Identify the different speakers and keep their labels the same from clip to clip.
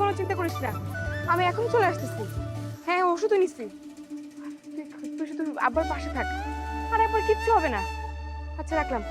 Speaker 1: কোনো চিন্তা করিস না, আমি এখন চলে আসতেছি। হ্যাঁ ওষুধও নিচ্ছি, তুই শুধু আব্বার পাশে থাক, আর একবার কিচ্ছু হবে না। আচ্ছা রাখলাম।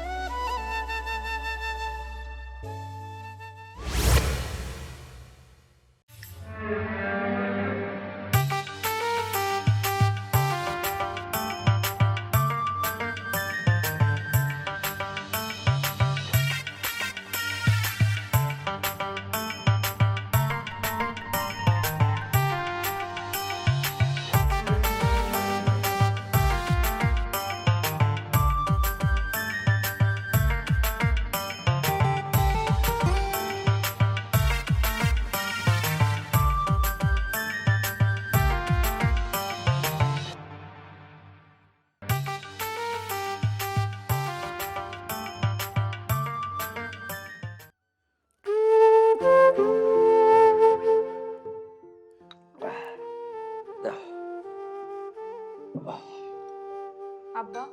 Speaker 1: আব্বা,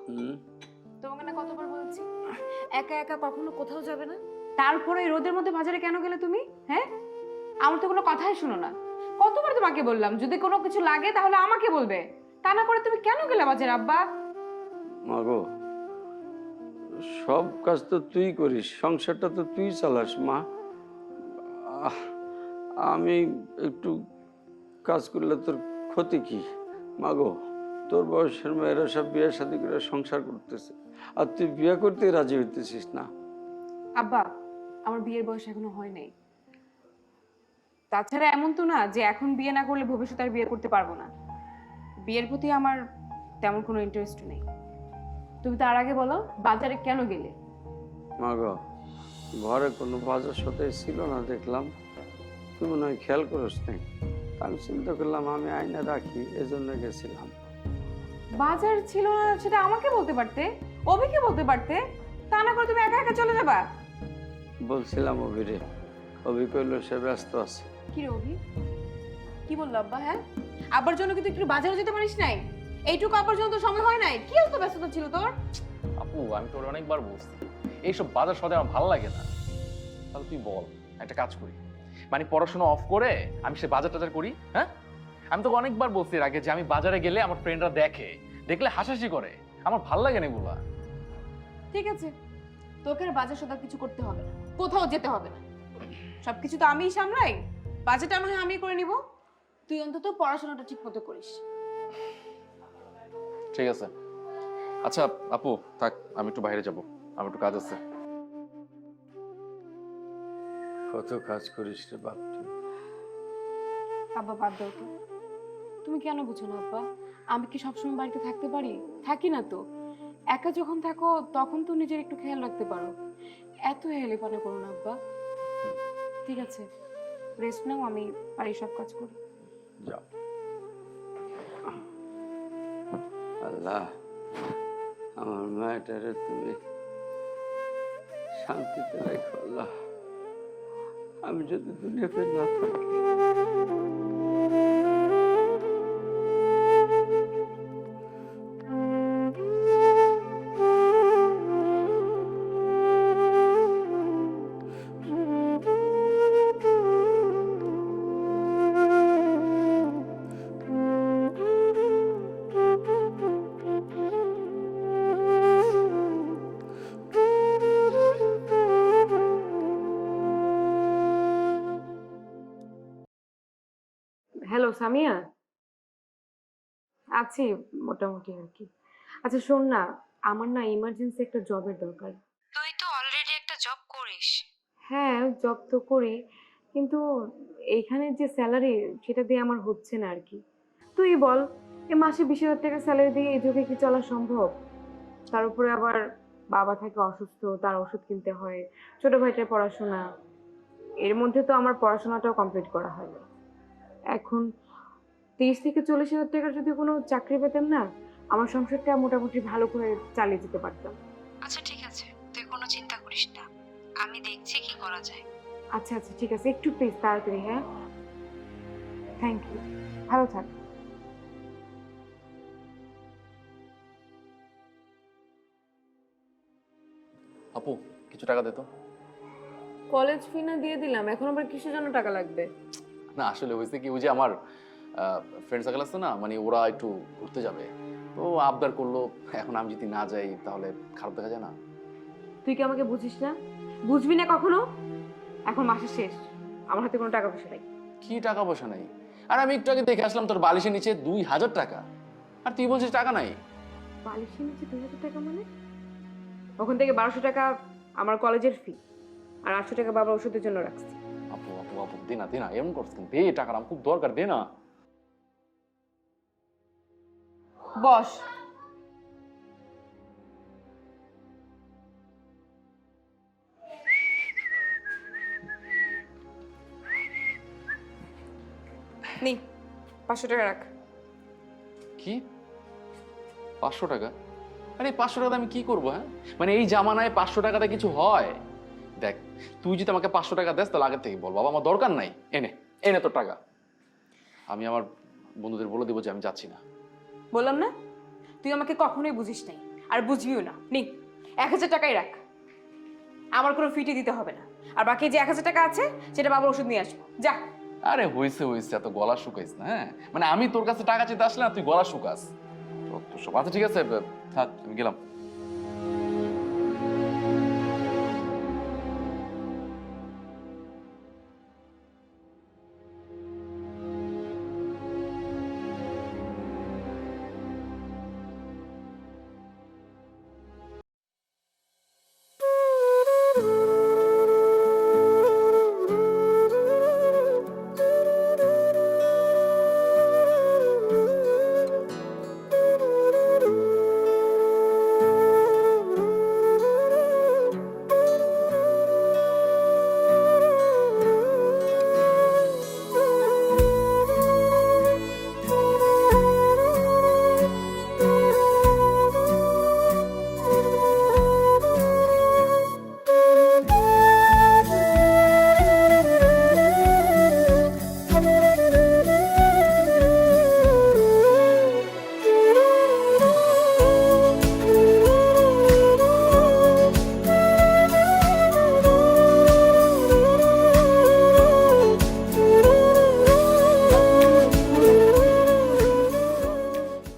Speaker 1: তোমাকে না কতবার বলছি একা একা কখনো কোথাও যাবে না, তারপরে এই রোদের মধ্যে বাজারে কেন গেলে তুমি? হ্যাঁ, আমার তো কোনো কথাই শোনো না। কতবার তোমাকে বললাম যদি কোনো কিছু লাগে তাহলে আমাকে বলবে, তা না করে তুমি কেন গেলে বাজারে আব্বা?
Speaker 2: মাগো, সব কাজ তো তুই করিস, সংসারটা তো তুই চালাস মা। আহ, আমি একটু কাজ করলে তোর ক্ষতি কি? মাগো, তোর বয়সের মেয়েরা সব বিয়ে শাদী করে সংসার করতেছে, আর তুই বিয়ে করতে রাজি হইতেছিস না।
Speaker 1: আব্বা, আমার বিয়ের বয়স এখনো হয় নাই। তাছাড়া এমন তো না যে এখন বিয়ে না করলে ভবিষ্যতে আর বিয়ে করতে পারবো না। বিয়ের প্রতি আমার তেমন কোনো ইন্টারেস্ট নেই। তুমি তার আগে বলো বাজারে কেন গেলে?
Speaker 2: মাগো, ঘরে কোনো বাজার সদাই ছিল না দেখলাম, তুই মনে হয় খেয়াল করিস নাই। আমি চিন্তা করলাম আমি আয়না রাখি, এজন্য গেছিলাম।
Speaker 1: বাজার ছিল না সেটা আমাকে বলতে পারতে, অভিকে বলতে পারতে, তা না করে তুমি একা একা চলে যাবা।
Speaker 2: বলছিলাম অভিরে, অভি কইল সে ব্যস্ত আছে।
Speaker 1: কি রে অভি, কি বললো আব্বা? হ্যাঁ, আব্বার জন্য কিন্তু একটু বাজারে যেতে পারিস নাই? এইটুকু আব্বার জন্য তো সময় হয় নাই। কি এত ব্যস্ততা ছিল তোর?
Speaker 3: আপু, আমি তোর অনেকবার বলছি এইসব বাজার সদাই আমার ভালো লাগে না। তাহলে তুই বল, একটা কাজ করি, মানে পড়াশোনা অফ করে আমি সে বাজার টাজার করি। হ্যাঁ, আমি তোকে অনেকবার বলছি এর আগে যে আমি বাজারে গেলে আমার ফ্রেন্ডরা দেখলে হাসাহাসি করে, আমার ভাল লাগে না এগুলা।
Speaker 1: ঠিক আছে, তোকে আর বাজার সদা কিছু করতে হবে না, কোথাও যেতে হবে না, সবকিছু তো আমিই সামলাই। বাজেটটা না হয় আমি করে নিব, তুই অন্তত পড়াশোনাটা ঠিক মতো করিস।
Speaker 3: ঠিক আছে। আচ্ছা আপু থাক, আমি একটু বাইরে যাব, আমার একটু কাজ আছে।
Speaker 2: কত কাজ করিস রে বাপ তুই।
Speaker 1: আব্বা বাদ দাও তো, তুমি কেন বুঝো না আব্বা? আমি কি সবসময় বাড়িতে থাকতে পারি? থাকি না তো। একা যখন থাকো তখন তো নিজের একটু খেয়াল রাখতে পারো, এত হেলেপানা করো না আব্বা। ঠিক আছে, রেস্ট নাও, আমি বাড়ির সব কাজ করি।
Speaker 2: যাও। আল্লাহ, আমার মায়েটারে তুমি শান্তিতে রাখো আল্লাহ। আমি যদি দুনিয়াতে না থাকি,
Speaker 1: হ্যালো সামিয়া, আছি মোটামুটি আর কি। আচ্ছা শোন না, আমার না ইমার্জেন্সি একটা জবের দরকার। তুই তো অলরেডি একটা জব করিস। হ্যাঁ জব তো করি, কিন্তু এইখানে যে স্যালারি সেটা দিয়ে আমার হচ্ছে না আর কি। তুই বল, এ মাসে 20,000 টাকা স্যালারি দিয়ে এই যুগে কি চলা সম্ভব? তার উপরে আবার বাবা থাকে অসুস্থ, তার ওষুধ কিনতে হয়, ছোট ভাইটার পড়াশোনা, এর মধ্যে তো আমার পড়াশোনাটাও কমপ্লিট করা হয়নি। এখন 30 থেকে 40 হাজার টাকার যদি কোনো চাকরি পেতাম না, আমার সংসারটা মোটামুটি ভালো করে চালিয়ে যেতে পারতাম।
Speaker 4: আচ্ছা ঠিক আছে, তুই কোনো চিন্তা করিস না, আমি দেখছি কি করা যায়।
Speaker 1: আচ্ছা আচ্ছা ঠিক আছে, একটু প্লিজ তাড়াতাড়ি। হ্যাঁ, থ্যাংক ইউ, ভালো থাক।
Speaker 3: আপু কিছু টাকা দে তো।
Speaker 1: কলেজ ফি না দিয়ে দিলাম, এখন আবার কিসের জন্য টাকা লাগবে?
Speaker 3: না আসলে হয়েছে কি, ওই যে আমার ফ্রেন্ড সার্কেল আছে না, মানে ওরা একটু ঘুরতে যাবে, তো আবদার করলো। এখন আমি যদি না যাই তাহলে খারাপ দেখা যায় না।
Speaker 1: তুই কি আমাকে বুঝিস না? বুঝবি না কখনো? এখন মাসের শেষ, আমার হাতে কোনো টাকা পয়সা নাই।
Speaker 3: কি টাকা পয়সা নাই? আর আমি একটু আগে দেখে আসলাম তোর বালিশের নিচে 2000 টাকা, আর তুই বলছিস টাকা নাই।
Speaker 1: বালিশের নিচে 2000 টাকা মানে? ওখান থেকে 1200 টাকা আমার কলেজের ফি, আর 800 টাকা বাবার ওষুধের জন্য রাখছি।
Speaker 3: আপু আপু আপু দে না, দে না, এমন করছিস কেন? দে টাকাটা, আমার খুব দরকার, দে না।
Speaker 1: বস। নি 500 টাকা রাখ।
Speaker 3: কি 500 টাকা? আরে 500 টাকা আমি কি করবো? হ্যাঁ, মানে এই জামানায় 500 টাকাতে কিছু হয়? দেখ, তুই যদি আমাকে 500 টাকা দেস তাহলে আগের থেকে বল, বাবা আমার দরকার নাই, এনে এনে তোর টাকা। আমি আমার বন্ধুদের বলে দেবো যে আমি যাচ্ছি না।
Speaker 1: বললাম না, তুই আমাকে কখনোই বুঝিস নাই, আর বুঝবিও না। নি 1000 টাকাই রাখ, আমার কোনো ফিটি দিতে হবে না। আর বাকি যে 1000 টাকা আছে সেটা বাবার ওষুধ নিয়ে আসবো, যা।
Speaker 3: আরে হয়েছে হয়েছে, এত গলা শুকাইস না। হ্যাঁ, মানে আমি তোর কাছে টাকা চেতে আসলে না তুই গলা শুকাস। তো সব আচ্ছা, ঠিক আছে, থাক, আমি গেলাম।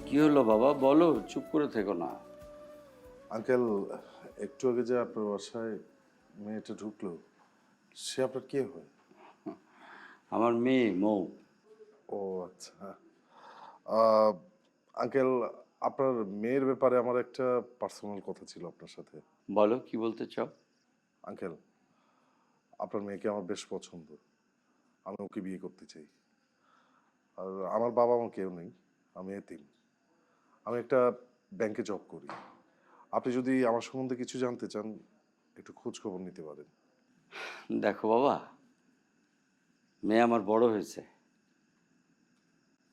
Speaker 2: কি হলো বাবা, বলো, চুপ করে থেকো না।
Speaker 5: আঙ্কেল, একটু আগে যে আপনার বাসায় মেয়েটা ঢুকলো, সে আপনার কে হয়?
Speaker 2: আমার মেয়ে মৌ।
Speaker 5: ও আচ্ছা। আঙ্কেল, আপনার মেয়ের ব্যাপারে আমার একটা পার্সোনাল কথা ছিল আপনার সাথে।
Speaker 2: বলো, কি বলতে চাও?
Speaker 5: আঙ্কেল, আপনার মেয়েকে আমার বেশ পছন্দ, আমি ওকে বিয়ে করতে চাই। আর আমার বাবা মা কেউ নেই, আমি এতিম। আমি একটা ব্যাংকে জব করি। আপনি যদি আমার সম্বন্ধে কিছু জানতে চান, একটু খোঁজ খবর নিতে পারেন।
Speaker 2: দেখো বাবা, মেয়ে আমার বড় হয়েছে,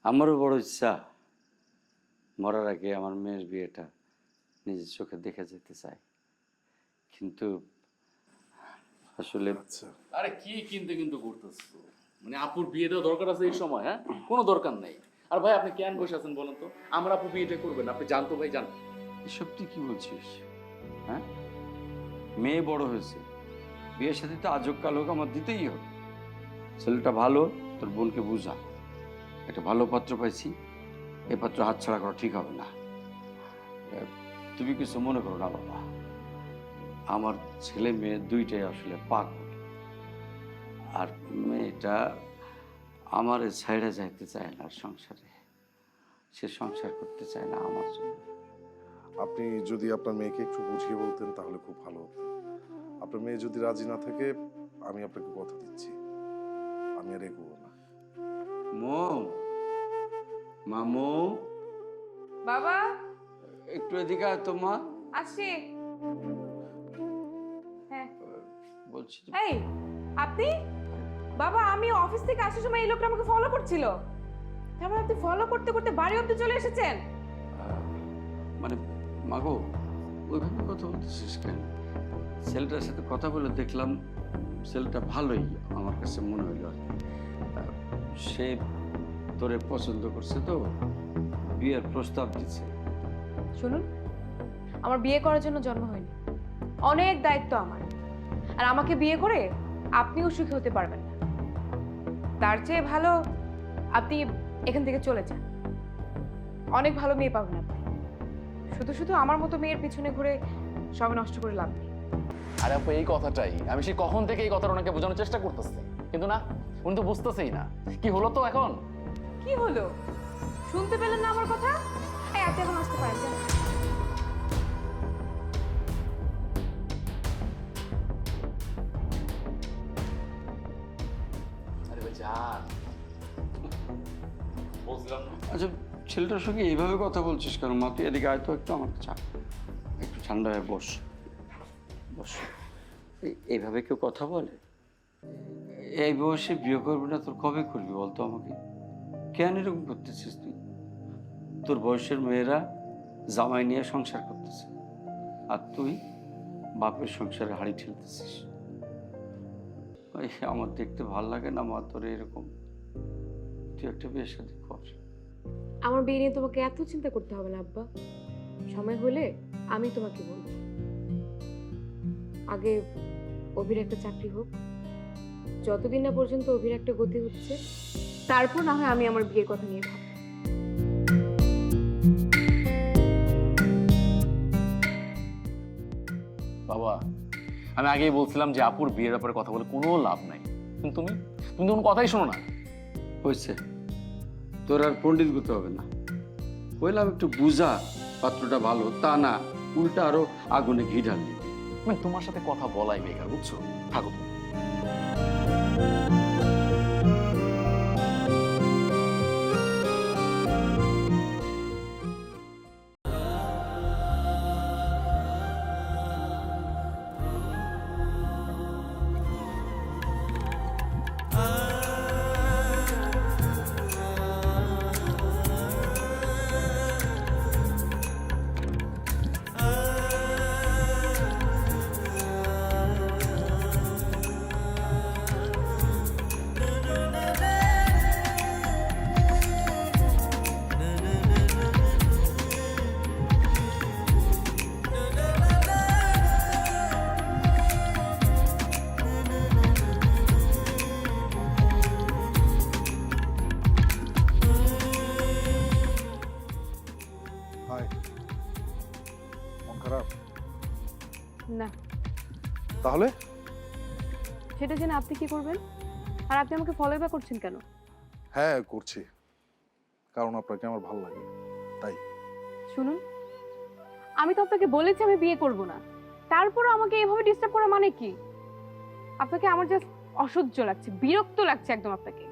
Speaker 2: আমারও বড় ইচ্ছা মরার আগে আমার মেয়ের বিয়েটা নিজের চোখে দেখে যেতে চাই, কিন্তু আসলে
Speaker 5: আচ্ছা,
Speaker 3: আরে কি কিন্তু কিন্তু করতেছো? মানে আপুর বিয়ে দেওয়া দরকার আছে এই সময়? হ্যাঁ, কোনো দরকার নেই। আর ভাই আপনি কেন বসে আছেন বলেন তো? আমরা আপু বিয়েটা করবেন, আপনি জানতো ভাই, জান।
Speaker 2: এসব তুই কি বলছিস? হ্যাঁ, মেয়ে বড় হয়েছে, বিয়ের সাথে তো আজব কাল হোক আমার দিতেই হবে। ছেলেটা ভালো, তোর বোনকে বুঝা, একটা ভালো পাত্র পাইছি, এই পাত্র হাতছাড়া করা ঠিক হবে না। তুমি কিছু মনে করো না বাবা, আমার ছেলে মেয়ে দুইটাই আসলে পাগল, আর মেয়েটা আমার ছাইড়া যাইতে চায় না সংসারে, সে সংসার করতে চায় না আমার জন্য।
Speaker 5: আপনি যদি আপনার মেয়েকে একটু বুঝিয়ে বলতেন তাহলে খুব ভালো হতো। আপনার মেয়ে যদি রাজি না থাকে, আমি আপনাকে কথা দিচ্ছি, আমি আর এগোবো না।
Speaker 2: মৌ, মামু,
Speaker 1: বাবা
Speaker 2: একটু এদিকে আয় তো মা।
Speaker 1: আসছি। হ্যাঁ
Speaker 2: বলছি যে,
Speaker 1: এই আপনি? বাবা আমি অফিস থেকে আসার সময় এই লোকটা আমাকে ফলো করছিল, তারপর আপনি ফলো করতে করতে বাড়ি অবধি চলে এসেছেন।
Speaker 2: মানে মাগো, ওইভাবে কথা বলতেছিস কেন? ছেলেটার সাথে কথা বলে দেখলাম ছেলেটা ভালোই, আমার কাছে মনে হইল আর কি। সে তোরে পছন্দ করছে, তো বিয়ের প্রস্তাব দিচ্ছে।
Speaker 1: শুনুন, আমার বিয়ে করার জন্য জন্ম হয়নি, অনেক দায়িত্ব আমার, আর আমাকে বিয়ে করে আপনিও সুখী হতে পারবেন না। তার চেয়ে ভালো আপনি এখান থেকে চলে যান। অনেক ভালো মেয়ে পাবেন আপনি। শুধু শুধু আমার মতো মেয়ের পিছনে ঘুরে সব নষ্ট করে লাভ নেই।
Speaker 3: আরে আপু এই কথাটাই আমি সেই কখন থেকে এই কথাটা ওনাকে বোঝানোর চেষ্টা করতেছি, কিন্তু না, উনি তো বুঝতেছেই না। কি হলো তো এখন?
Speaker 1: কি হলো? শুনতে পেলেন না আমার কথা? এই আপনি এখন আসতে পারেন, যান।
Speaker 3: আরে ভাই যান, বলছিলাম না।
Speaker 2: আচ্ছা, ছেলেটার সঙ্গে এইভাবে কথা বলছিস কেন মা? তুই এদিকে আয় তো একটু, আমার চা একটু ঠান্ডা হয়ে বস বস। এইভাবে কেউ কথা বলে? এই বয়সে বিয়ে করবি না, তোর কবে করবি বলতো আমাকে? কেন এরকম করতেছিস তুই? তোর বয়সের মেয়েরা জামাই নিয়ে সংসার করতেছে, আর তুই বাপের সংসারে হাড়ি ঠেলতেছিস। আমার দেখতে ভাল লাগে না মা তোর এরকম। তুই একটা বিয়ে শাদী কর।
Speaker 1: আমার বিয়ে নিয়ে তোমাকে এত চিন্তা করতে হবে না আব্বা। সময় হলে আমি তোমাকে বলবো। আগে অভির একটা চাকরি হোক, যতদিন না পর্যন্ত অভির একটা গতি হচ্ছে, তারপর না হয় আমি আমার বিয়ের কথা নিয়ে ভাববো।
Speaker 3: বাবা, আমি আগেই বলছিলাম যে আপুর বিয়ের ব্যাপারে কথা বলে কোনো লাভ নাই, কিন্তু তুমি তুমি তো কোনো কথাই শোনো না।
Speaker 2: হয়েছে, তোর আর পণ্ডিত হতে হবে না। বললাম একটু বুঝা, পাত্রটা ভালো, তা না উল্টা আরো আগুনে ঘি ঢাললি।
Speaker 3: মানে তোমার সাথে কথা বলাই বেকার, বুঝছো? থাকো।
Speaker 5: হাই, মন খারাপ?
Speaker 1: না,
Speaker 5: তাহলে
Speaker 1: সেটা জেনে আপনি কি করবেন? আর আপনি আমাকে ফলো ব্যাক করছেন কেন?
Speaker 5: হ্যাঁ করছি, কারণ আপনাকে আমার ভালো লাগে তাই।
Speaker 1: শুনুন, আমি তো আপনাকে বলেছি আমি বিয়ে করব না, তারপরও আমাকে এভাবে ডিস্টার্ব করা মানে কি? আপনাকে আমার জাস্ট অসহ্য লাগছে, বিরক্ত লাগছে একদম আপনাকে।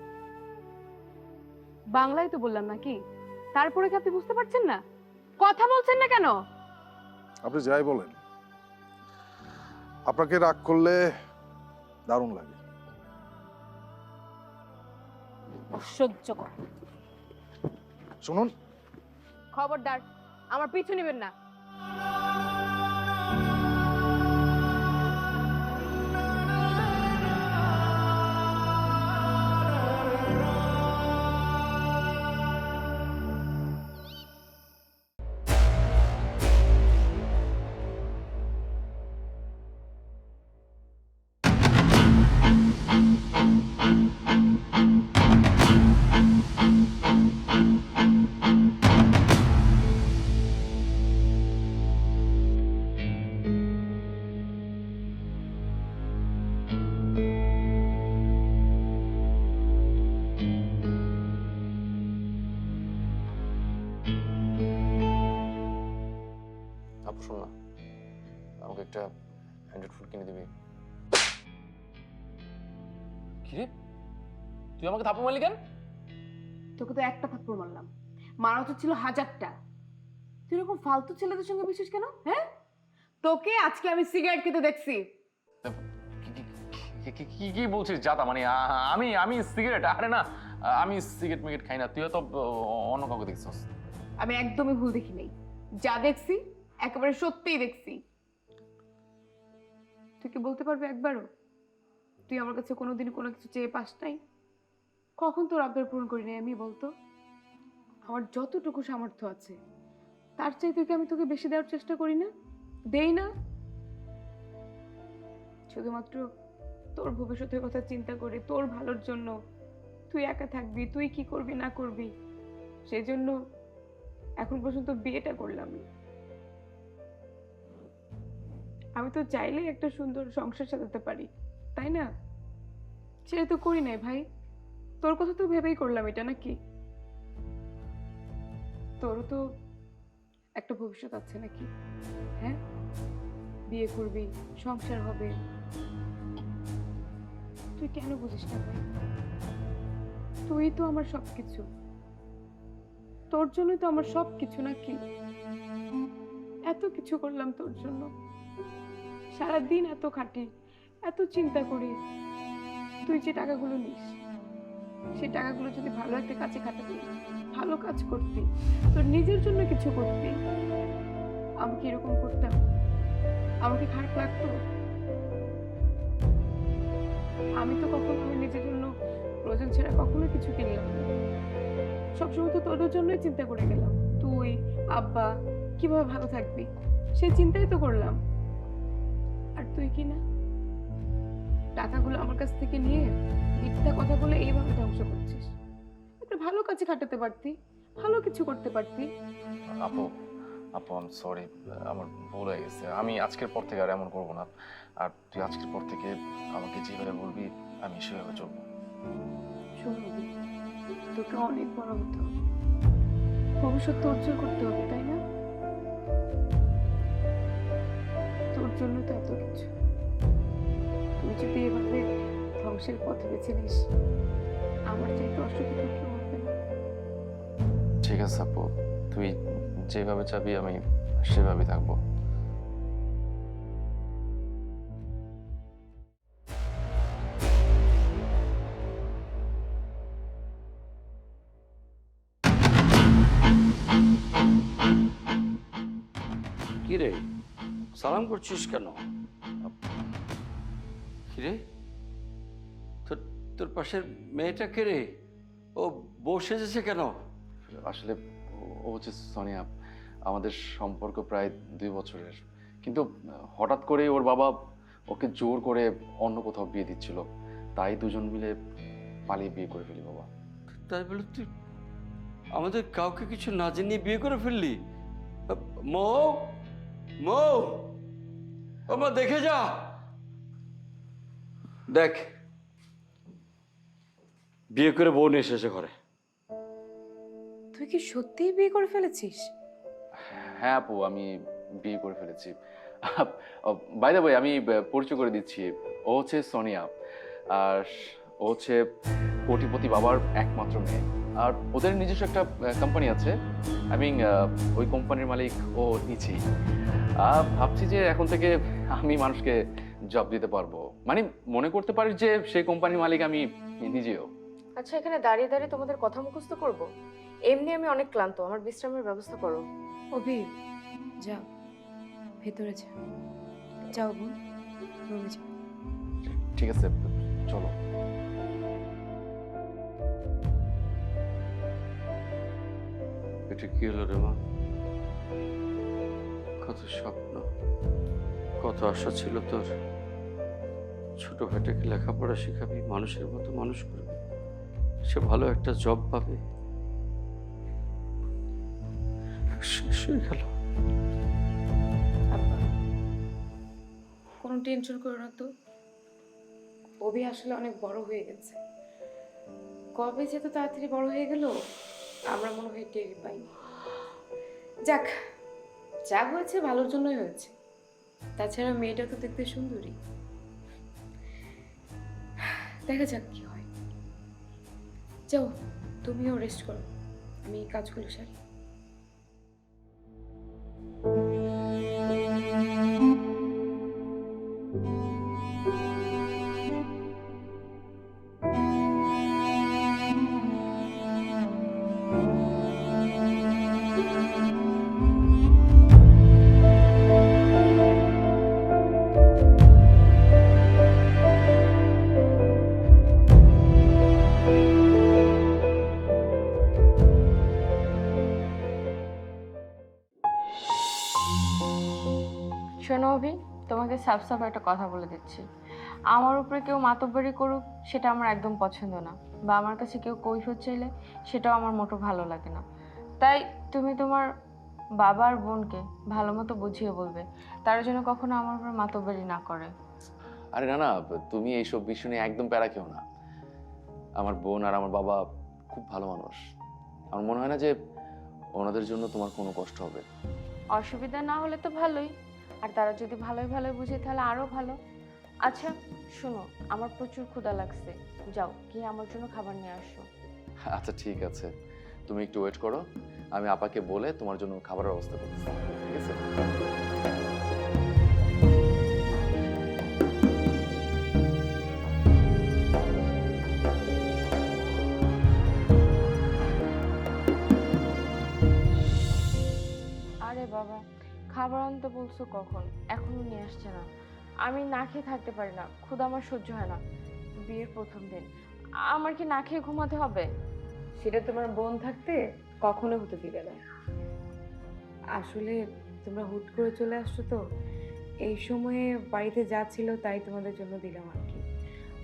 Speaker 1: বাংলায় তো বললাম নাকি, তারপরে কি আপনি বুঝতে পারছেন না? কথা বলছেন না কেন?
Speaker 5: আপনি যাই বলেন, আপনাকে রাগ করলে দারুণ লাগে।
Speaker 1: অসহ্যকর।
Speaker 5: শুনুন,
Speaker 1: খবরদার আমার পিছু নেবেন না।
Speaker 3: আপু শোন না, আমাকে একটা হ্যান্ড্রেড ফুড কিনে দিবি। কি রে, তুই আমাকে থাপ্পড় মারলি কেন?
Speaker 1: তোকে তো একটা থাপ্পড় মারলাম, মারা উচিত ছিল 1000টা। তুই এরকম ফালতু ছেলেদের সঙ্গে মিশিস কেন? হ্যাঁ, তোকে আজকে আমি সিগারেট খেতে দেখছি।
Speaker 3: কি কি বলছিস জাতা? মানে আমি আমি সিগারেট? আরে না, আমি সিগারেট মিগারেট খাই না, তুই তো অন্য কাউকে দেখছিস।
Speaker 1: আমি একদমই ভুল দেখি নাই, যা দেখছি একেবারে সত্যিই দেখছি। তুই কি বলতে পারবি একবারও তুই আমার কাছে কোনোদিন কোনো কিছু চেয়ে পাস নাই? কখন তোর আবদার পূরণ করি নাই আমি, বলতো? আমার যতটুকু সামর্থ্য আছে তার চাইতে কি আমি তোকে বেশি দেওয়ার চেষ্টা করি না? দেই না? শুধুমাত্র তোর ভবিষ্যতের কথা চিন্তা করে, তোর ভালোর জন্য তুই একা থাকবি, তুই কি করবি না করবি, সেই জন্য এখন পর্যন্ত বিয়েটা করলাম। আমি তো চাইলেই একটা সুন্দর সংসার সাজাতে পারি, তাই না? সেটা তো করি নাই ভাই। তোর কথা তো ভেবেই করলাম এটা, নাকি? তোরও তো একটা ভবিষ্যৎ আছে নাকি? হ্যাঁ, বিয়ে করবি, সংসার হবে। তুই কেন বুঝিস না ভাই? তুই তো আমার সবকিছু, তোর জন্যই তো আমার সবকিছু, নাকি? এত কিছু করলাম তোর জন্য, সারাদিন এত খাটি, এত চিন্তা করি। তুই যে টাকাগুলো নিস, সেই টাকাগুলো যদি ভালো একটা কাজে খাটাতি, ভালো কাজ করতি, তোর নিজের জন্য কিছু করতি, আমি কি এরকম করতাম? আমাকে খারাপ লাগতো? আমি তো কখনো আমার নিজের জন্য প্রয়োজন ছাড়া কখনো কিছু কিনলাম না। সবসময় তো তোদের জন্যই চিন্তা করে গেলাম, তুই আব্বা কিভাবে ভালো থাকবি সেই চিন্তাই তো করলাম। আর তুই কি না, টাকাগুলো আমার কাছ থেকে নিয়ে মিথ্যা কথা বলে এইভাবে ধ্বংস করছিস। একটা ভালো কাজে খাটাতে পারতি, ভালো কিছু করতে পারতি।
Speaker 3: আপু আপু আই এম সরি, আমার ভুল হয়ে গেছে। আমি আজকের পর থেকে আর এমন করবো না। আর তুই আজকের পর থেকে আমাকে যেভাবে বলবি আমি সেভাবে চলবো।
Speaker 1: শুনবি, তোকে অনেক বড় হতে হবে, ভবিষ্যৎ তোর উজ্জ্বল করতে হবে, তাই না? তোর জন্য তো এত কিছু। তুই যদি এভাবে ধ্বংসের পথে বেছে নিস, আমার চাইতে অসুখী তো কেউ হবে না।
Speaker 3: ঠিক আছে আপু, তুই যেভাবে চাবি আমি সেভাবেই থাকবো।
Speaker 2: কি রে, সালাম করছিস কেন? কি রে, তোর তোর পাশের মেয়েটা কে রে? ও বউ সেজেছে কেন?
Speaker 3: আসলে ও হচ্ছে সোনিয়া। আমাদের সম্পর্ক প্রায় 2 বছরের, কিন্তু হঠাৎ করেই ওর বাবা ওকে জোর করে অন্য কোথাও বিয়ে দিচ্ছিল, তাই দুজন মিলে পালিয়ে বিয়ে করে ফেলি বাবা।
Speaker 2: তাই বলে তুই আমাদের কাউকে কিছু না জানিয়ে বিয়ে করে ফেললি? মৌ, মৌ, ও মা দেখে যা, দেখ বিয়ে করে বউ নিয়ে এসেছে ঘরে।
Speaker 1: তুই কি সত্যিই বিয়ে করে ফেলেছিস?
Speaker 3: হ্যাঁ আপু, আমি বিয়ে করে ফেলেছি। বাই দ্য ওয়ে, আমি পরিচয় করে দিচ্ছি, ও হচ্ছে সোনিয়া, আর ও হচ্ছে কোটিপতি বাবার একমাত্র মেয়ে। আর ওদের নিজস্ব একটা কোম্পানি আছে, আই মিন ওই কোম্পানির মালিক ও নিজেই। ভাবছি যে এখন থেকে আমি মানুষকে জব দিতে পারবো, মানে মনে করতে পারিস যে সেই কোম্পানির মালিক আমি নিজেও।
Speaker 1: আচ্ছা, এখানে দাঁড়িয়ে দাঁড়িয়ে তোমাদের কথা মুখস্থ করব? এমনি আমি অনেক ক্লান্ত, আমার বিশ্রামের ব্যবস্থা করো। অভি, যাও ভেতরে যা, যাও বোন, রুমে যাও।
Speaker 3: ঠিক আছে, চলো।
Speaker 2: এটা কি হলো রে মা? কত স্বপ্ন, কত আশা ছিল তোর। ছোট ভাইটাকে লেখাপড়া শেখাবি, মানুষের মতো মানুষ করবি, সে ভালো একটা জব পাবে, শেষ হয়ে গেল।
Speaker 1: আব্বা, কোনো টেনশন করো না তো। অভি আসলে অনেক বড় হয়ে গেছে। কবে যে তো তাড়াতাড়ি বড় হয়ে গেল আমরা মনে হয় টের পাইনি। যাক, যা হয়েছে ভালোর জন্যই হয়েছে। তাছাড়া মেয়েটা তো দেখতে সুন্দরী, দেখা যাক কি হয়। যাও, তুমিও রেস্ট করো, আমি কাজগুলো সারি।
Speaker 6: শোনো অভি, তোমাকে সাফ সাফ একটা কথা বলে দিচ্ছি।
Speaker 1: আমার উপরে কেউ মাতব্বরি করুক সেটা আমার একদম পছন্দ না, বা আমার কাছে কেউ কৈফিয়ত চাইলে সেটাও আমার মোটো ভালো লাগে না। তাই তুমি তোমার বাবা আর বোনকে ভালো মতো বুঝিয়ে বলবে, তার জন্য কখনো আমার উপর মাতব্বরি না করে।
Speaker 3: আরে না না, তুমি এইসব বিষয় নিয়ে একদম প্যারা খেও না। আমার বোন আর আমার বাবা খুব ভালো মানুষ। আমার মনে হয় না যে ওনাদের জন্য তোমার কোনো কষ্ট হবে।
Speaker 1: অসুবিধা না হলে তো ভালোই, আর তারা যদি ভালোই ভালোই বুঝে তাহলে আরো ভালো। আচ্ছা শোনো, আমার প্রচুর ক্ষুধা লাগছে, যাও গিয়ে আমার জন্য খাবার নিয়ে আসো।
Speaker 3: আচ্ছা ঠিক আছে, তুমি একটু ওয়েট করো, আমি আপাকে বলে তোমার জন্য খাবারের ব্যবস্থা করতেছি, ঠিক আছে?
Speaker 1: আরে বাবা, খাবার আনতে বলছো কখন, এখনো নিয়ে আসছে না। আমি না খেয়ে থাকতে পারি না, ক্ষুধা আমার সহ্য হয় না। বিয়ের প্রথম দিন আমার কি না খেয়ে ঘুমাতে হবে? সেটা তোমার বোন থাকতে কখনো হতে দিবে না। আসলে তোমরা হুট করে চলে আসছো তো, এই সময়ে বাড়িতে যা ছিল তাই তোমাদের জন্য দিলাম আর কি।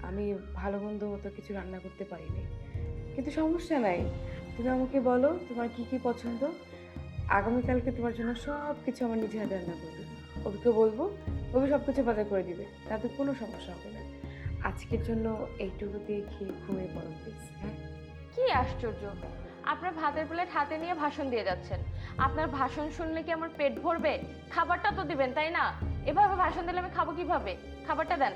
Speaker 1: আমি ভালো মন্দ মতো কিছু রান্না করতে পারিনি, কিন্তু সমস্যা নাই। তুমি আমাকে বলো তোমার কি কি পছন্দ, আগামীকালকে তোমার জন্য সব কিছু আমার নিজে হাতে রান্না করে দেবো। ওকে বলবো, ওকে সব কিছু বাজার করে দিবে, তাতে কোনো সমস্যা হবে না। আজকের জন্য এইটুকু দিয়ে খেয়ে ঘুমিয়ে পড়ো প্লিজ। হ্যাঁ, কি আশ্চর্য, আপনার ভাতের প্লেট হাতে নিয়ে ভাষণ দিয়ে যাচ্ছেন। আপনার ভাষণ শুনলে কি আমার পেট ভরবে? খাবারটা তো দিবেন তাই না? এভাবে ভাষণ দিলে আমি খাবো কিভাবে? খাবারটা দেন।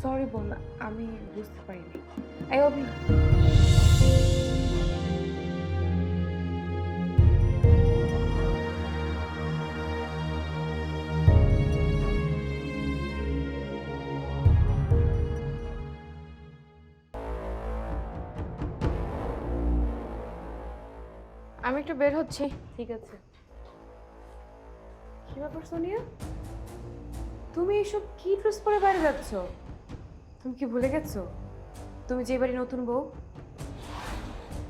Speaker 1: সরি বোন, আমি বুঝতে পারিনি। এই অভি, আমি একটু বের হচ্ছি। ঠিক আছে। কি ব্যাপার সোনিয়া, তুমি এসব কি ড্রেস পরে বাইরে যাচ্ছ? তুমি কি ভুলে গেছো তুমি যে বাড়ি নতুন বউ?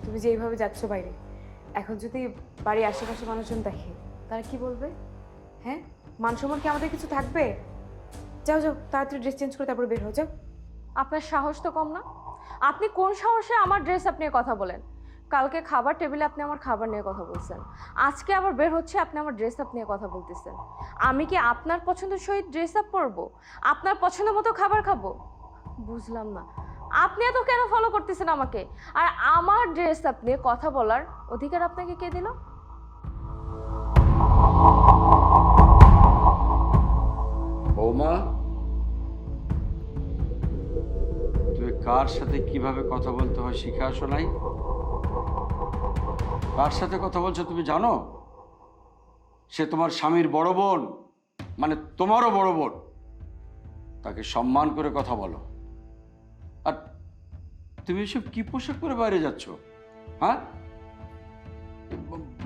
Speaker 1: তুমি যে এইভাবে যাচ্ছ বাইরে, এখন যদি বাড়ির আশেপাশে মানুষজন দেখে তারা কি বলবে? হ্যাঁ, মান সম্মান কি আমাদের কিছু থাকবে? যাও যাও, তাড়াতাড়ি ড্রেস চেঞ্জ করে তারপরে বের হয়ে যাও। আপনার সাহস তো কম না? আপনি কোন সাহসে আমার ড্রেস আপ নিয়ে কথা বলেন? কালকে খাবার টেবিলে আপনি আমার খাবার নিয়ে কথা বলছেন, আজকে আবার বের হচ্ছে আপনি আমার ড্রেস আপ নিয়ে কথা বলতেছেন। আমি কি আপনার পছন্দের সহিত ড্রেস আপ পরবো? আপনার পছন্দ মতো খাবার খাবো? বুঝলাম না, আপনি এত কেন ফলো করতেছেন আমাকে? আর আমার ড্রেস আপ নিয়ে কথা বলার অধিকার আপনাকে কে দিল?
Speaker 2: বৌমা, তুমি কার সাথে কিভাবে কথা বলতে হয় শিখে আসো নাই? কার সাথে কথা বলছো তুমি জানো? সে তোমার স্বামীর বড় বোন, মানে তোমারও বড় বোন। তাকে সম্মান করে কথা বলো। আর তুমি এসব কি পোশাক পরে বাইরে যাচ্ছ? হ্যাঁ,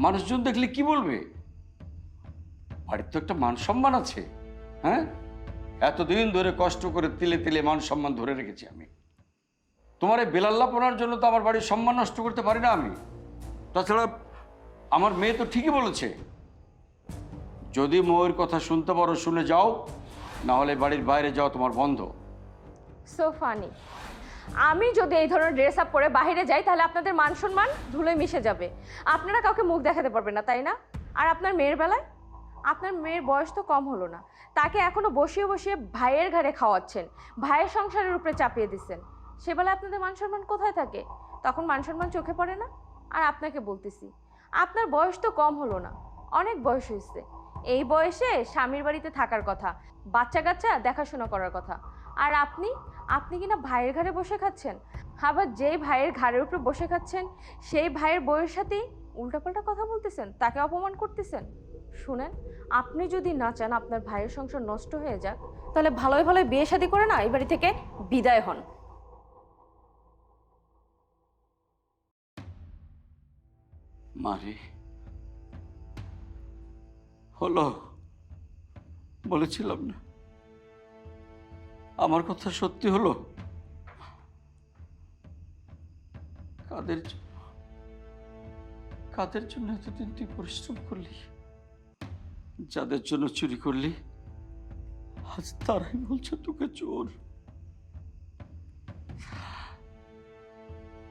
Speaker 2: মানুষজন দেখলে কি বলবে? বাড়ির তো একটা মান সম্মান আছে। হ্যাঁ, এতদিন ধরে কষ্ট করে তিলে তিলে মান সম্মান ধরে রেখেছি আমি। তোমার এই বেলাল্লাপনার জন্য তো আমার বাড়ির সম্মান নষ্ট করতে পারি না আমি। তাছাড়া আমার মেয়ে তো ঠিকই বলেছে, যদি ময়ের কথা শুনতে পারো শুনে যাও, না হলে বাড়ির বাইরে যাও, তোমার বন্ধ।
Speaker 1: সো ফানি, আমি যদি এই ধরনের ড্রেস আপ পরে বাইরে যাই তাহলে আপনাদের মান সম্মান ধুলোয় মিশে যাবে, আপনারা কাউকে মুখ দেখাতে পারবেন না, তাই না? আর আপনার মেয়ের বেলায়, আপনার মেয়ের বয়স তো কম হলো না, তাকে এখনো বসিয়ে বসিয়ে ভাইয়ের ঘাড়ে খাওয়াচ্ছেন, ভাইয়ের সংসারের উপরে চাপিয়ে দিচ্ছেন। সে বেলায় আপনাদের মান সম্মান কোথায় থাকে? তখন মান সম্মান চোখে পড়ে না? আর আপনাকে বলতেছি, আপনার বয়স তো কম হলো না, অনেক বয়স হয়েছে। এই বয়সে স্বামীর বাড়িতে থাকার কথা, বাচ্চা কাচ্চা দেখাশোনা করার কথা। আর আপনি আপনি কিনা ভাইয়ের ঘাড়ে বসে খাচ্ছেন। আবার যেই ভাইয়ের ঘাড়ের উপরে বসে খাচ্ছেন সেই ভাইয়ের বউয়ের সাথেই উল্টাপাল্টা কথা বলতেছেন, তাকে অপমান করতেছেন। শুনেন, আপনি যদি না চান আপনার ভাইয়ের সংসার নষ্ট হয়ে যাক, তাহলে ভালোই ভালোই বিয়ে শাদী করে না এই বাড়ি থেকে বিদায় হন।
Speaker 2: মারে হলো, বলেছিলাম না আমার কথা সত্যি হলো। কাদের কাদের জন্য এতদিন তুই পরিশ্রম করলি, যাদের জন্য চুরি করলি, আজ তারাই বলছে তোকে চোর।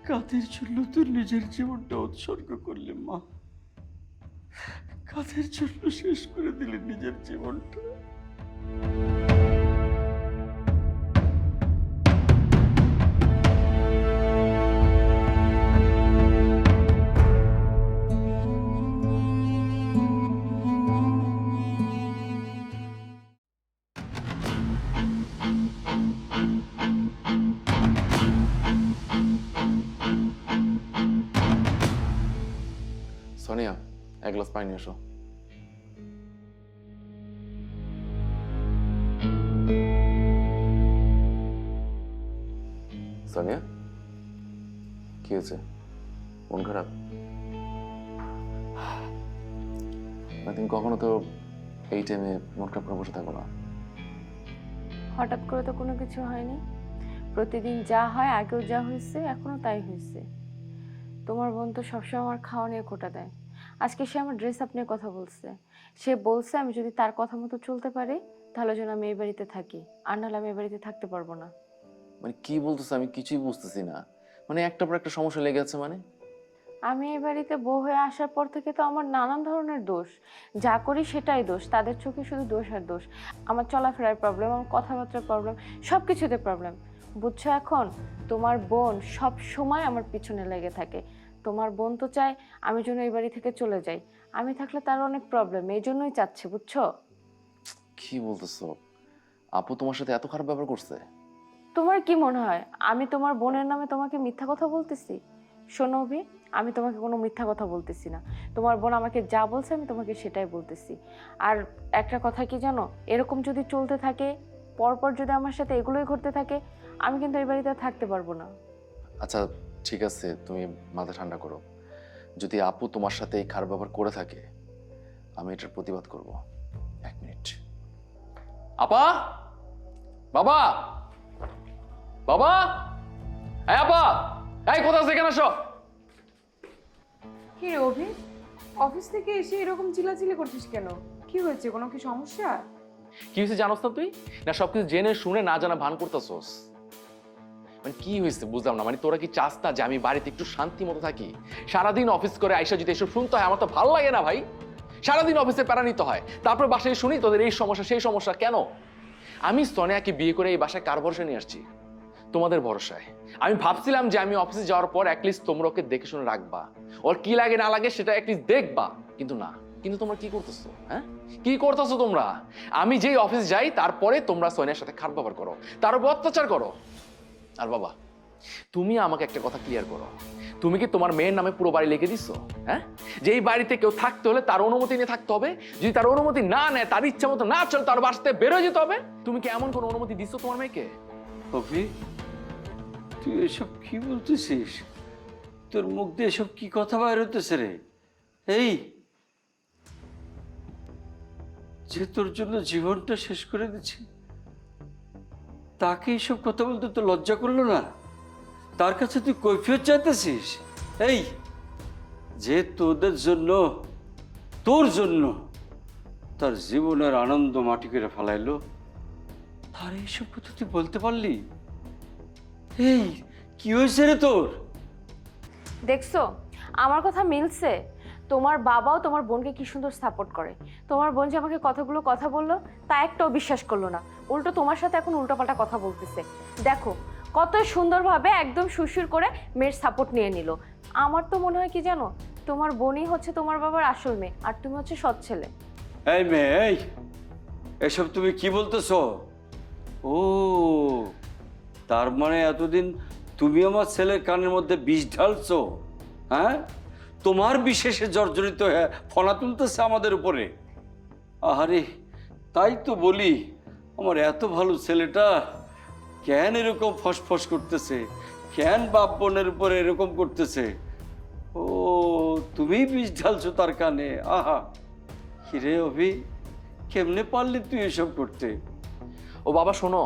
Speaker 2: কাদের জন্য তুই নিজের জীবনটা উৎসর্গ করলি মা? কাদের জন্য শেষ করে দিলি নিজের জীবনটা?
Speaker 3: সোনিয়া, এক গ্লাস পানি নিয়ে এসো। সোনিয়া, কি হয়েছে? মন খারাপ? না, তুমি কখনো তো এই টাইমে মন খারাপ করে বসে থাকো না।
Speaker 1: হঠাৎ করে তো কোনো কিছু হয়নি, প্রতিদিন যা হয়, আগেও যা হয়েছে এখনো তাই হয়েছে। তোমার বোন তো সবসময় আমার খাওয়া নিয়ে খোটা দেয়। আজকে সে আমার ড্রেস আপ নিয়ে কথা বলছে। সে বলছে আমি যদি তার কথা মতো চলতে পারি তাহলে যেন আমি এই বাড়িতে থাকি, আর নাহলে আমি এই বাড়িতে থাকতে পারবো না।
Speaker 3: মানে কি বলতেছে আমি কিছুই বুঝতেছি না। মানে একটা পর একটা সমস্যা লেগে আছে। মানে
Speaker 1: আমি এই বাড়িতে বউ হয়ে আসার পর থেকে তো আমার নানান ধরনের দোষ, যা করি সেটাই দোষ। তাদের চোখে শুধু দোষ আর দোষ। আমার চলাফেরার প্রবলেম, আমার কথাবার্তার প্রবলেম, সব কিছুতে প্রবলেম। বুঝছো এখন? তোমার বোন সব সময় আমার পিছনে লেগে থাকে। তোমার বোন তো চায় আমি যেন এই বাড়ি থেকে চলে যাই। আমি থাকলে তার অনেক প্রবলেম, এই জন্যই চাচ্ছে। বুঝছো?
Speaker 3: কি বলতেছো? আপু তোমার সাথে এত খারাপ ব্যবহার করছে?
Speaker 1: তোমার কি মনে হয় আমি তোমার বোনের নামে তোমাকে মিথ্যা কথা বলতেছি? শোনো অভি, আমি তোমাকে কোনো মিথ্যা কথা বলতেছি না। তোমার বোন আমাকে যা বলছে আমি তোমাকে সেটাই বলতেছি। আর একটা কথা কি জানো, এরকম যদি চলতে থাকে, পরপর যদি আমার সাথে এগুলোই ঘটতে থাকে, আমি কিন্তু এই বাড়িতে আর থাকতে পারবো না।
Speaker 3: আচ্ছা ঠিক আছে, তুমি মাথা ঠান্ডা করো। যদি আপু তোমার সাথে এই খারাপ ব্যবহার করে থাকে, আমি এটার প্রতিবাদ করব। এক মিনিট। আপা, বাবা, বাবা, এই আপা, এই কোথাও আছে? এখানে আসো।
Speaker 6: কি রে অভি, অফিস থেকে এসে এরকম চিল্লাচিল্লি করছিস কেন? কি হয়েছে, কোনো কি সমস্যা?
Speaker 3: কি হয়েছে জানোস না তুই? না সবকিছু জেনে শুনে না জানা ভান করতেছস? মানে কি হয়েছে বুঝলাম না। মানে তোরা কি চাস না যে আমি বাড়িতে একটু শান্তি মতো থাকি? সারাদিন অফিস করে আইসা যদি এসব শুনতে হয়, আমার তো ভালো লাগে না ভাই। সারাদিন অফিসে প্যারা নিতে হয়, তারপর বাসায় শুনি তোদের এই সমস্যা সেই সমস্যা। কেন? আমি সোনিয়াকে বিয়ে করে এই বাসায় কার ভরসা নিয়ে আসছি? তোমাদের ভরসায়। আমি ভাবছিলাম যে আমি অফিসে যাওয়ার পর অ্যাটলিস্ট তোমরা ওকে দেখে শুনে রাখবা, ওর কি লাগে না লাগে সেটা অ্যাটলিস্ট দেখবা। কিন্তু না, কিন্তু তোমরা কি করতেছো? হ্যাঁ, কি করতেছো তোমরা? আমি যেই অফিস যাই তারপরে তোমরা সোনিয়ার সাথে খারাপ ব্যবহার করো, তার উপর অত্যাচার করো। আর বাবা, তুমি আমাকে একটা কথা ক্লিয়ার করো, তুমি কি তোমার মেয়ের নামে পুরো বাড়ি লিখে দিছো? হ্যাঁ, যে এই বাড়িতে কেউ থাকতে হলে তার অনুমতি নিয়ে থাকতে হবে। যদি তার অনুমতি না নেয়, তার ইচ্ছা মতো না চলে, তার বাসাতে বের হয়ে যেতে হবে। তুমি কি এমন কোনো অনুমতি দিচ্ছ তোমার মেয়েকে?
Speaker 2: অভি, তুই এসব কি বলতেছিস? তোর মুখ দিয়ে এসব কি কথা বাইর হতেছে রে? এই যে তোর জন্য জীবনটা শেষ করে দিচ্ছে, তাকে এইসব কথা বলতে তো লজ্জা করলো না? তার কাছে তুই কৈফিয়ত চাইতেছিস? এই যে তোদের জন্য, তোর জন্য তার জীবনের আনন্দ মাটি করে ফেলাইলো, তার এইসব কথা তুই বলতে পারলি? এই কি হয়েছে রে তোর?
Speaker 1: দেখছো আমার কথা মিলছে? তোমার বাবাও তোমার বোনকে কি সুন্দর সাপোর্ট করে। তোমার বোন যে আমাকে কতগুলো কথা বললো তা একটাও বিশ্বাস করলো না, উল্টো তোমার সাথে এখন উল্টোপাল্টা কথা বলতেছে। দেখো কত সুন্দরভাবে একদম সুরসুর করে মেয়ের সাপোর্ট নিয়ে নিল। আমার তো মনে হয় কি জানো, তোমার বোনই হচ্ছে তোমার বাবার আসল মেয়ে, আর তুমি হচ্ছে সৎ ছেলে।
Speaker 2: এই মেয়ে, এই এসব তুমি কি বলতেছো? ও, তার মানে এতদিন তুমি আমার ছেলের কানের মধ্যে বিষ ঢালছো? হ্যাঁ, তোমার বিশেষে জর্জরিত হয়ে ফনা তুলতেছে আমাদের উপরে। আহারে, তাই তো বলি, আমার এত ভালো ছেলেটা কেন এরকম ফসফস করতেছে, কেন বাপ বোনের উপরে এরকম করতেছে? ও, তুমি বিষ ঢালছো তার কানে? আহা, কিরে অভি, কেমনে পারলি তুই এসব করতে?
Speaker 3: ও বাবা শোনো,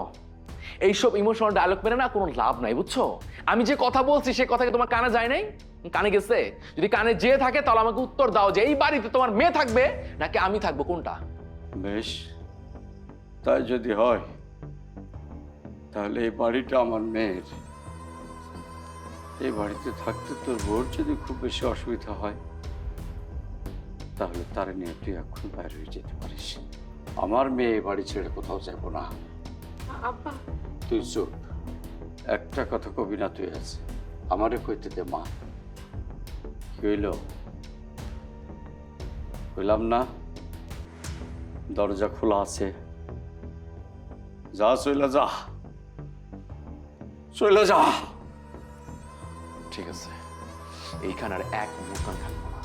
Speaker 3: এইসব ইমোশনাল ডায়লগ মেরে না কোনো লাভ নাই, বুঝছো? আমি যে কথা বলছি সে কথা কি তোমার কানে যায় নাই? কানে গেছে? যদি কানে যেয়ে থাকে তাহলে আমাকে উত্তর দাও যে এই বাড়িতে তোমার মেয়ে থাকবে নাকি আমি থাকবো, কোনটা?
Speaker 2: বেশ, তাই যদি হয় তাহলে এই বাড়িটা আমার মেয়ের। এই বাড়িতে থাকতে তোর বোর যদি খুব বেশি অসুবিধা হয় তাহলে তারা নিয়ে তুই এখন বাইরে হয়ে যেতে পারিস। আমার মেয়ে এই বাড়ি ছেড়ে কোথাও যাবো না।
Speaker 1: আব্বা
Speaker 2: তুই চুপ, একটা কথা কবি না তুই আছে আমারে কইতে দে মা। কি হইল? কইলাম না দরজা খোলা আছে, যা চইলা যা, চইলা যা।
Speaker 3: ঠিক আছে, এইখানে আর এক মুহূর্ত আমি থাকবো না।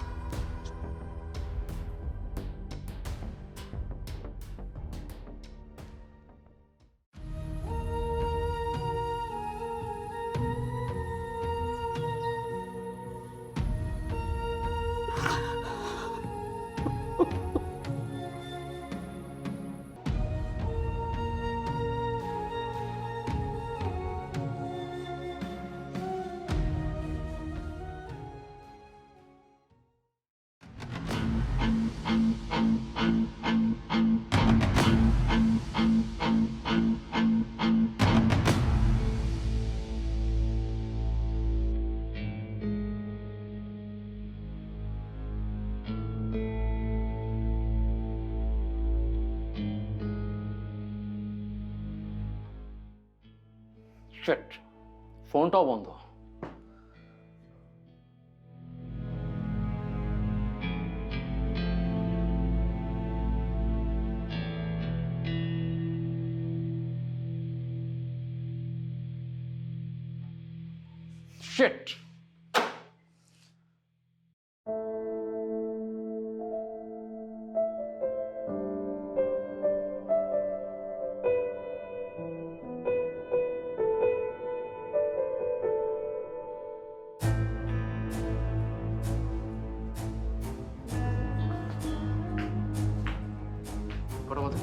Speaker 3: শিট, ফোনটাও বন্ধ। শিট, কটা বাজে?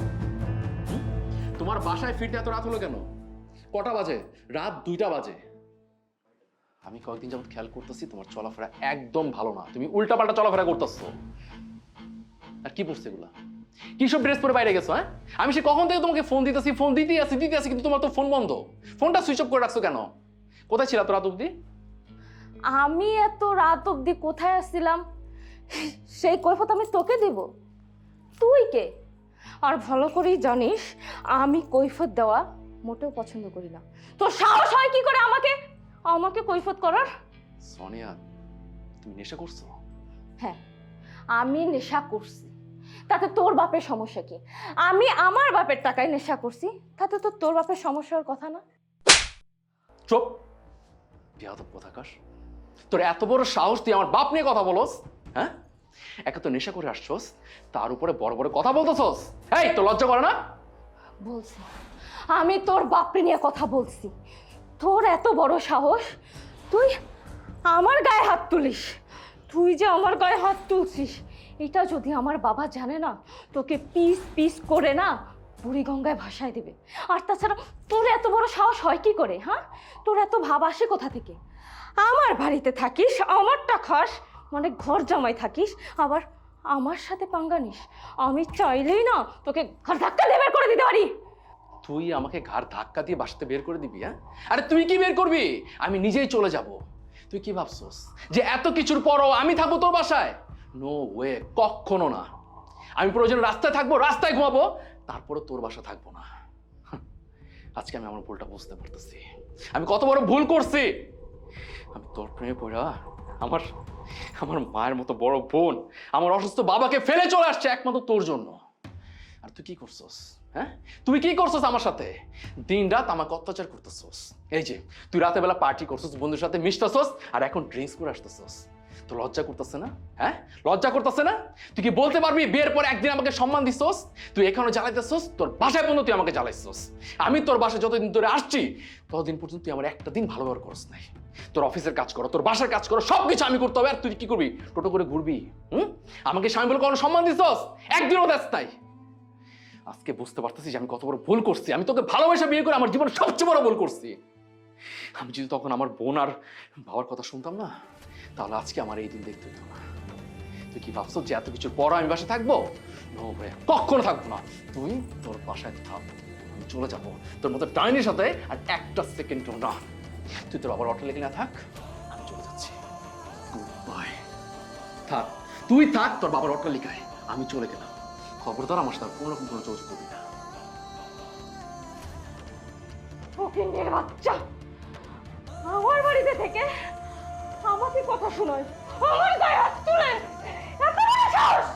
Speaker 3: তোমার বাসায় ফিরতে এত রাত হলো কেন? কটা বাজে? রাত 2টা বাজে। আমি কয়েকদিন যাবত খেয়াল করতেছি তোমার চলাফেরা একদম ভালো না, তুমি উল্টাপাল্টা চলাফেরা করতেছো। আর কি পড়ছে এগুলা? কি সব ড্রেস পরে বাইরে গেছো? হ্যাঁ, আমি সে কখন থেকে তোমাকে ফোন দিতেছি, ফোন দিতেই আছি, কিন্তু তোমার তো ফোন বন্ধ। ফোনটা সুইচ অফ করে রাখছো কেন? কোথায় ছিল তো রাত অব্দি?
Speaker 7: আমি এত রাত অব্দি কোথায় আসছিলাম সেই কৈফত আমি তোকে দিব? তুই কে? আর ভালো করেই জানিস আমি কৈফত দেওয়া মোটেও পছন্দ করি না। তোর সাহস হয় কি করে আমাকে আমাকে কৈফত করার?
Speaker 3: সোনিয়া, তুমি নেশা করছো?
Speaker 7: হ্যাঁ, আমি নেশা করছি, তাতে তোর বাপের সমস্যা কি? আমি আমার বাপের টাকায় নেশা করছি, তাতে তো তোর বাপের সমস্যার কথা না।
Speaker 3: চুপ, বেয়াদব কোথাকার। তোর এত বড় সাহস, তুই আমার বাপ নিয়ে কথা বলস? হ্যাঁ, একে তো নেশা করে আসছস, তার উপরে বড় বড় কথা বলতেছস। এই, তো লজ্জা করে না?
Speaker 7: বলছি, আমি তোর বাপরে নিয়ে কথা বলছি। তোর এত বড় সাহস, তুই আমার গায়ে হাত তুলিস? তুই যে আমার গায়ে হাত তুলছিস এটা যদি আমার বাবা জানে না, তোকে পিস পিস করে না বুড়িগঙ্গায় ভাসায় দেবে। আর তাছাড়া তোর এত বড় সাহস হয় কি করে? হ্যাঁ, তোর এত ভাব আসে কোথা থেকে? আমার বাড়িতে থাকিস, আমারটা খাস, মানে ঘর জামাই থাকিস, আবার আমার সাথে পাঙ্গা নিস। আমি চাইলেই না তোকে ঘর ধাক্কা দিয়ে বের করে দিতে পারি।
Speaker 3: তুই আমাকে ঘাড় ধাক্কা দিয়ে বাসাতে বের করে দিবি? হ্যাঁ, আরে তুই কি বের করবি? আমি নিজেই চলে যাব। তুই কি ভাবছস যে এত কিছুর পরও আমি থাকবো তোর বাসায়? নো ওয়ে, কখনো না। আমি প্রয়োজন রাস্তায় থাকবো, রাস্তায় ঘুমাবো, তারপরে তোর বাসা থাকবো না। আজকে আমি আমার ভুলটা বুঝতে পারতেছি, আমি কত বড় ভুল করছি। আমি তোর প্রেমে পড়া আমার আমার মায়ের মতো বড় বোন, আমার অসুস্থ বাবাকে ফেলে চলে আসছে একমাত্র তোর জন্য। আর তুই কি করছস? হ্যাঁ, তুই কি করছস আমার সাথে? দিন রাত আমাকে অত্যাচার করতেছস। এই যে তুই রাতে বেলা পার্টি করছস, বন্ধুর সাথে মিশতেছস, আর এখন ড্রিঙ্কস করে আসতেছস। তো লজ্জা করতেছে না? হ্যাঁ, লজ্জা করতেছে না? তুই কি বলতে পারবি বিয়ের পর একদিন আমাকে সম্মান দিছস? তুই এখনো জ্বালাইতেছস, তোর বাসায় পর্যন্ত তুই আমাকে জ্বালাইছস। আমি তোর বাসায় যতদিন ধরে আসছি ততদিন পর্যন্ত তুই আমার একটা দিন ভালো ব্যবহার করস নাই। তোর অফিসের কাজ করো, তোর বাসার কাজ করো, সবকিছু আমি করতে হবে, আর তুই কি করবি? টোটো করে ঘুরবি? আমাকে স্বামী বলে কোনো সম্মান দিছস? একদিনও দেস নাই। আজকে বুঝতে পারতেছি যে আমি কত বড় ভুল করছি। আমি তোকে ভালোবাসা বিয়ে করে আমার জীবনে সবচেয়ে বড় ভুল করছি। আমি যদি তখন আমার বোন আর বাবার কথা শুনতাম না, তাহলে আজকে আমার এই দিন দেখতে হতো না। তুই কি ভাবছো যে এত কিছুর পর আমি বাসায় থাকবো? নো ভাই, কখনো থাকবো না। তুই তোর বাসায় থাক, আমি চলে যাবো তোর মতো ডাইনির সাথে আর একটা সেকেন্ডও না। তুই তোর বাবার অটো লেগে না থাক, থাক, তুই থাক তোর বাবার অট্টালিকায়, আমি চলে গেলাম। খবরদার আমার সাথে কোনো রকম কোনো যোগাযোগ করবি না।
Speaker 7: ফকিন্নির বাচ্চা, আমার বাড়িতে থেকে আমাকে কথা শোনায়, আমার গায়ে হাত তুলে, এত বড় সাহস!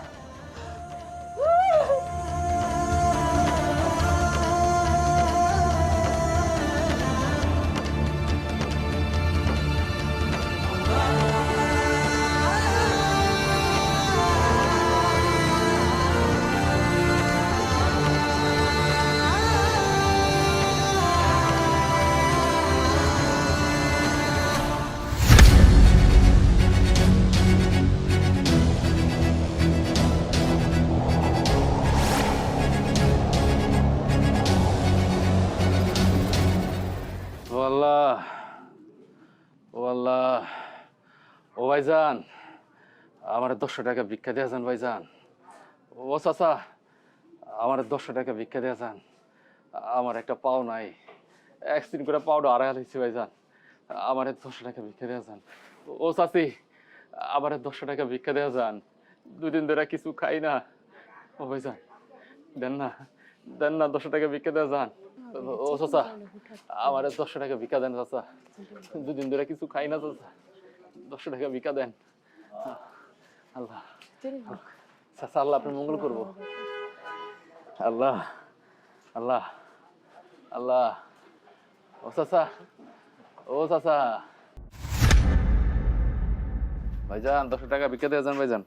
Speaker 3: ও আল্লাহ, ও আল্লাহ, ও ভাইজান, আমার 200 টাকা ভিক্ষা দেয়া যান ভাইজান। ও চাচা, আমার 200 টাকা ভিক্ষা দেয়া যান। আমার একটা পাও নাই, একদিন করে পাওটা আড়াই হয়েছে ভাইজান। আমার 200 টাকা ভিক্ষা দেয়া যান। ও চাচি, আমার 200 টাকা ভিক্ষা দেয়া যান। 2 দিন ধরে কিছু খাই না। ও ভাইজান, দেন না, দেন না, 200 টাকা ভিক্ষা দেয়া যান। ও চাচা, আমার 200 টাকা ভিক্ষা দেন চাচা। 2 দিন ধরে কিছু খাই না চাচা, 200 টাকা ভিক্ষা দেন। আল্লাহ, চাচা, আল্লাহ আপনার মঙ্গল করবো। আল্লাহ, আল্লাহ, আল্লাহ। ও চাচা, ও চাচা, ভাইজান 200 টাকা ভিক্ষা দিয়ে যান ভাইজান।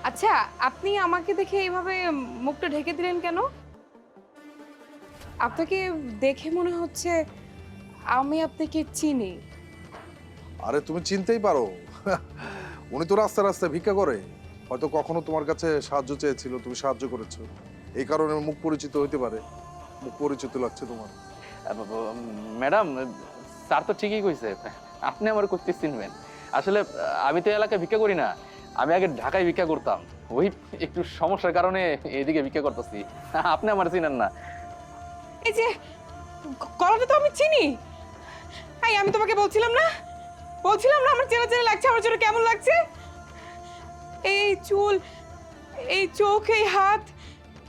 Speaker 6: আচ্ছা, আপনি আমাকে দেখে এইভাবে মুখটা ঢেকে দিলেন কেন? আপনাকে দেখে মনে হচ্ছে আমি আপনাকে চিনি।
Speaker 5: আরে তুমি চিনতেই পারো, উনি তো রাস্তায় রাস্তায় ভিক্ষা করে। হয়তো কখনো তোমার কাছে সাহায্য চেয়েছিল, তুমি সাহায্য করেছো, এই কারণে মুখ পরিচিত হইতে পারে। মুখ পরিচিত লাগছে তোমার।
Speaker 3: ম্যাডাম, স্যার তো ঠিকই কইছে, আপনি আমার করতে চিনবেন। আসলে আমি তো এলাকায় ভিক্ষা করি না, আমি আগে ঢাকায় ভিক্ষা করতাম। ওই একটু সমস্যার কারণে এদিকে ভিক্ষা করতেছি। আপনি আমার চিনেন না।
Speaker 6: এই যে গলাটা তো আমি চিনি। আমি তোমাকে বলছিলাম না আমার চেনা চেনা লাগছে, আমার জন্য কেমন লাগছে? এই চুল, এই চোখ, এই হাত,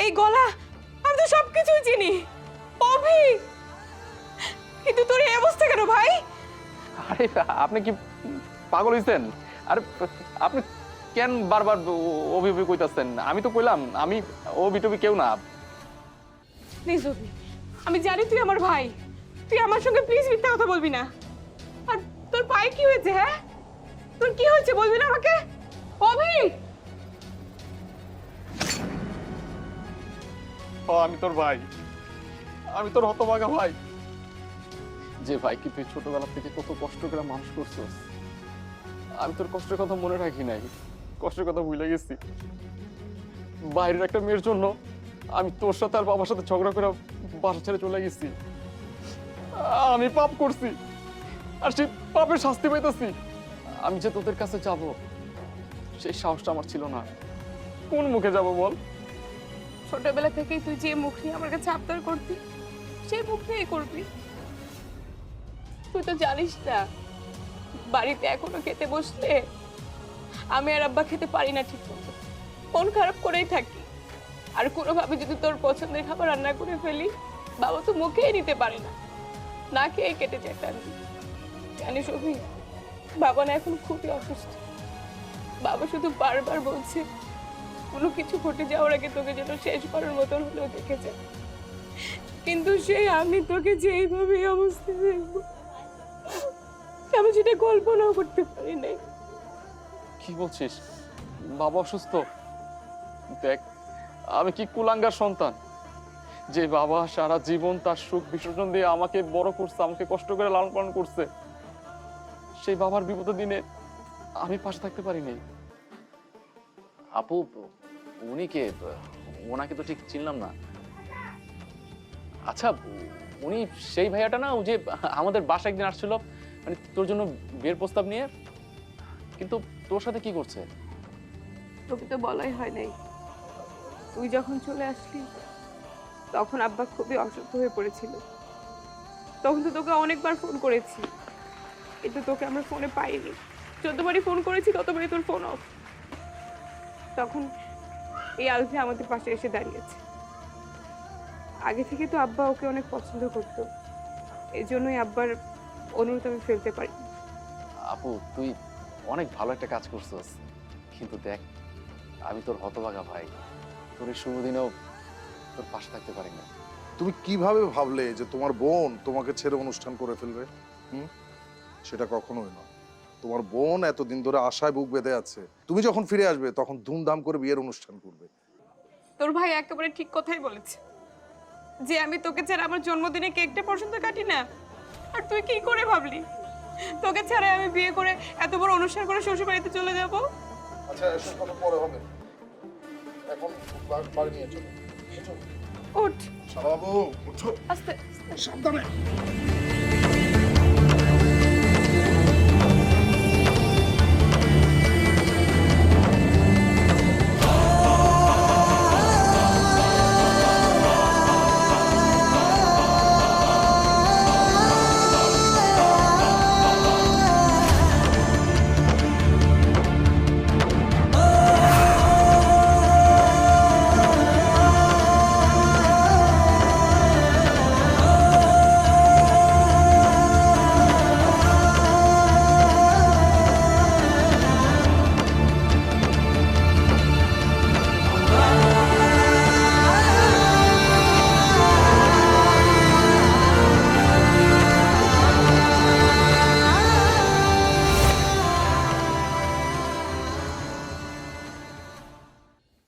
Speaker 6: এই গলা, আমি তো সবকিছুই চিনি। অভি, কিন্তু তোর এই অবস্থা কেন ভাই?
Speaker 3: আরে আপনি কি পাগল হইছেন? আরে আপনি কেন বারবার অভিযোগ কইতাছেন? আমি তো কইলাম আমি অভিটবি কেউ না।
Speaker 6: প্লিজ অভি, আমি জানি তুই আমার ভাই, তুই আমার সঙ্গে প্লিজ মিথ্যা কথা বলবি না। আর তোর পায়ে কি হয়েছে? হ্যাঁ, তোর কি হয়েছে বলবি না আমাকে? অভি,
Speaker 3: আমি তোর ভাই, আমি তোর হতভাগা ভাই, যে ভাইকে তুই ছোটবেলা থেকে কত কষ্ট করে মানুষ করছিস। আমি তোর কষ্টের কথা মনে রাখি নাই, কষ্টের কথা ভুলে গেছি। বাইরের একটা মেয়ের জন্য আমি তোর সাথে আর বাবার সাথে ঝগড়া করে বাসা ছেড়ে চলে গেছি। আমি পাপ করছি, আর সেই পাপের শাস্তি পাইতেছি। আমি যে তোদের কাছে যাব, সেই সাহসটা আমার ছিল না। কোন মুখে যাব বল?
Speaker 6: ছোটবেলা থেকেই তুই যে মুখ নিয়ে আমার কাছে আবদার করতি, সেই মুখ নিয়ে করবি। তুই তো জানিস না, বাড়িতে এখনো খেতে বসলে আমি আর আব্বা খেতে পারি না ঠিক মতো, মন খারাপ করেই থাকি। আর কোনোভাবে যদি তোর পছন্দের খাবার রান্না করে ফেলি, বাবা তো মুখেই নিতে পারে না, না খেয়ে কেটে যায় কান্দি। জানিস অভি, বাবা না এখন খুবই অসুস্থ। বাবা শুধু বারবার বলছে কোনো কিছু ঘটে যাওয়ার আগে তোকে যেন শেষবারের মতন হলেও দেখে যায়। কিন্তু সেই আমি তোকে যে এইভাবে এই অবস্থায় দেখবো, আমি সেটা কল্পনাও করতে পারি নাই।
Speaker 3: কি বলছিস? বাবা অসুস্থ? দেখ, আমি কি কুলাঙ্গার সন্তান যে বাবা সারা জীবন তার সুখ বিসর্জন দিয়ে আমাকে বড় করছে, আমাকে কষ্ট করে লালন পালন করছে। সেই বাবার বিপদের দিনে আমি পাশে থাকতে পারি নাই। আপু, উনি কে? ওনাকে তো ঠিক চিনলাম না। আচ্ছা, উনি সেই ভাইয়াটা না, ও যে আমাদের বাসায় একদিন আসছিল, মানে তোর জন্য বিয়ের প্রস্তাব নিয়ে? কিন্তু তোর সাথে কি করছে?
Speaker 6: তোকে তো বলাই হয় নাই। তুই যখন চলে আসলি তখন আব্বা খুবই অসুস্থ হয়ে পড়েছিল। তখন তো তোকে অনেকবার ফোন করেছি, কিন্তু তোকে আমরা ফোনে পাইনি। যতবারই ফোন করেছি ততবারই তোর ফোন অফ। তখন এই আলফি আমাদের পাশে এসে দাঁড়িয়েছে। আগে থেকে তো আব্বা ওকে অনেক পছন্দ করতো, এই জন্যই আব্বার অনুরোধ আমি ফেলতে পারি।
Speaker 3: আপু তুই অনেক ভালো একটা কাজ করছিস, কিন্তু দেখ আমি তোর হতভাগা ভাই, তোর এই শুভ দিনেও তোর পাশে থাকতে পারি না।
Speaker 5: তুমি কিভাবে ভাবলে যে তোমার বোন তোমাকে ছেড়ে অনুষ্ঠান করে ফেলবে? সেটা কখনোই না। তোমার বোন এতদিন ধরে আশায় বুক বেঁধে আছে, তুমি যখন ফিরে আসবে তখন ধুমধাম করে বিয়ের অনুষ্ঠান করবে।
Speaker 6: তোর ভাই একেবারে ঠিক কথাই বলেছে যে আমি তোকে ছাড়া আমার জন্মদিনে কেকটা পর্যন্ত কাটি না। আর তুই কি করে ভাবলি তোকে ছাড়া আমি বিয়ে করে এত বড় অনুষ্ঠান করে শ্বশুর বাড়িতে চলে যাব?
Speaker 5: আচ্ছা, এসব কথা পরে হবে, এখন বাড়ি নিয়ে চলো।
Speaker 6: উঠ
Speaker 5: শালাবাবু, উঠো,
Speaker 6: আস্তে
Speaker 5: সাবধানে।